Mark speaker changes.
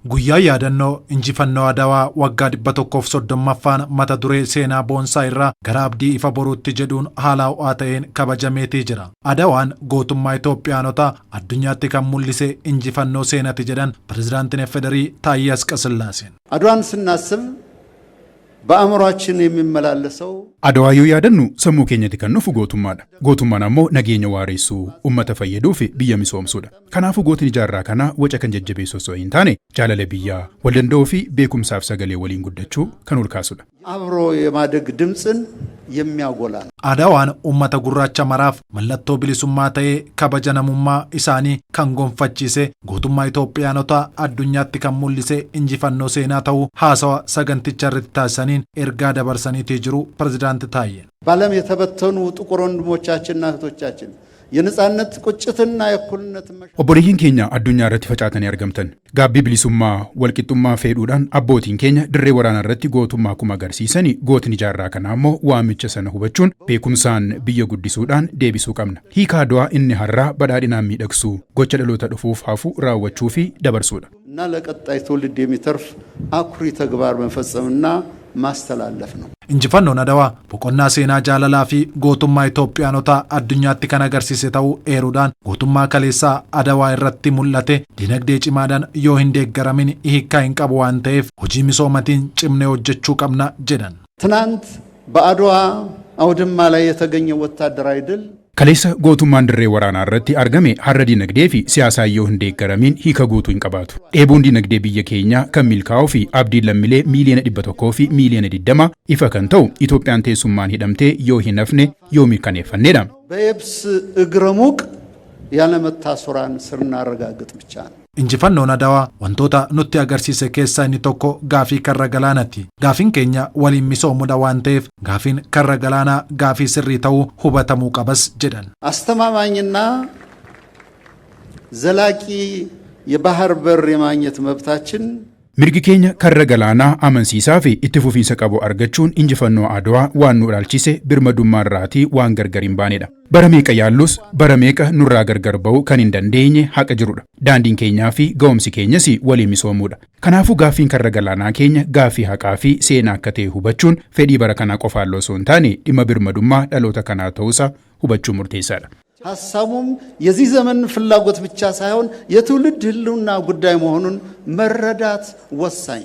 Speaker 1: Guyyaa yaadannoo injifannoo Adawaa waggaa 130ffaan mata duree seenaa boonsaa irraa gara abdii ifa boruutti jedhuun haala ho'aa ta'een kabajameetii jira. Adawaan gootummaa Itoophiyaanotaa addunyaatti kan mul'ise injifannoo seenati jedhan pirezidaantiin FDRI Taayye Asqasillaaseen.
Speaker 2: አድዋን ስናስብ በአእምሮአችን የሚመላለሰው
Speaker 3: አድዋዩ ያደኑ ሰሙ ኬኘቲ ከኑፉ ጎቱማዳ ጎቱማን አሞ ነገኘ ዋሬሱ ኡመተ ፈየዱፍ ብየ ሚሶምሱዳ ከናፉ ጎትን ጃራ ከና ወጨ ከንጀጀቤ ሶሶ ኢንታኔ ጃለለ ብያ ወለንዶፊ ቤኩምሳፍ ሰገሌ ወሊን ጉደቹ ከኑልካሱዳ
Speaker 2: አብሮ የማደግ ድምጽን የሚያጎላ
Speaker 1: አድዋን ኡመተ ጉራቻ መራፍ መለቶ ቢሊሱማ ተኤ ከበጀነሙማ ኢሳኒ ከንጎንፈቺሴ ጎቱማ ኢትዮጵያኖታ አዱኛቲ ከሙሊሴ እንጂፈኖ ሴና ተው ሐሳዋ ሰገንቲቻ ርታሰኒን ኤርጋ ደበርሰኒት ይጅሩ ፕሬዝዳንት ታዬ
Speaker 2: ባለም የተበተኑ ጥቁር ወንድሞቻችንና እህቶቻችን የነጻነት ቁጭትና የእኩልነት
Speaker 3: ኦቦሪሂን ኬኛ አዱኛ ረቲ ፈጫተን ያርገምተን ጋቢ ቢሊሱማ ወልቂጡማ ፌዱዳን አቦቲን ኬኛ ድሬ ወራና ረቲ ጎቱማ ኩማ ገርሲሰኒ ጎትን ጃራ ከናሞ ዋምቸ ሰነ ሁበቹን ቤኩምሳን ብየ ጉዲሱዳን ዴቢሱ ቀምና ሂካዶዋ እኒ ሐራ በዳዲና ሚደክሱ ጎቸ ደሎተ ዱፉፍ ሐፉ ራወቹፊ ደበርሱዳ
Speaker 2: እና ለቀጣይ ትውልድ የሚተርፍ አኩሪ ተግባር መፈጸምና ማስተላለፍ ነው።
Speaker 1: injifannoon Adawaa boqonnaa seenaa jaalalaa fi gootummaa Itoophiyaanotaa addunyaatti kan agarsiise ta'uu eeruudhaan gootummaa kaleessaa Adawaa irratti mul'ate dinagdee cimaadhaan yoo hin deeggaramin hiikkaa hin qabu waan ta'eef hojii misoomatiin cimnee hojjechuu qabna jedhan.
Speaker 2: ትናንት በአድዋ አውድማ ላይ የተገኘ ወታደራዊ ድል
Speaker 3: Kaleessa gootummaan dirree waraanaa irratti argame har'a dinagdee fi siyaasaa yoo hin deeggaramin hiika guutuu hin qabaatu. Dheebuun dinagdee biyya keenyaa kan milkaa'uu fi abdiin lammiilee miiliyoona 100 fi miiliyoona 20 ifa kan ta'u Itoophiyaan teessummaan hidhamtee yoo hin hafne yoo mirkaneeffannedha.
Speaker 2: በየብስ እግረ ሙቅ ያለመታሰሯን ስናረጋግጥ ብቻ ነው።
Speaker 1: Injifannoon Adawaa wantoota nutti agarsiise keessaa inni tokko gaafii karra galaanaati. Gaafiin keenya waliin misoomudha waan ta'eef gaafiin karra galaanaa gaafii sirrii ta'uu hubatamuu qabas jedhan.
Speaker 2: አስተማማኝና ዘላቂ የባህር በር የማግኘት መብታችን
Speaker 3: mirgi keenya karra galaanaa amansiisaa fi itti fufiinsa qabu argachuun injifannoo Adawaa waan nu dhaalchise birmadummaa irraatii waan gargar hin baanedha. Bara meeqa yaallus bara meeqa nurraa gargar ba'uu kan hin dandeenye haqa jirudha. Daandiin keenyaa fi ga'umsi keenyas waliin misoomuudha. Kanaafuu gaaffiin karra galaanaa keenya gaaffii haqaa fi seenaa akka ta'e hubachuun fedhii bara kanaa qofaan osoo hin taane dhimma birmadummaa dhaloota kanaa ta'uusaa hubachuu murteessaadha.
Speaker 2: ሐሳቡም የዚህ ዘመን ፍላጎት ብቻ ሳይሆን የትውልድ ህልውና ጉዳይ መሆኑን መረዳት ወሳኝ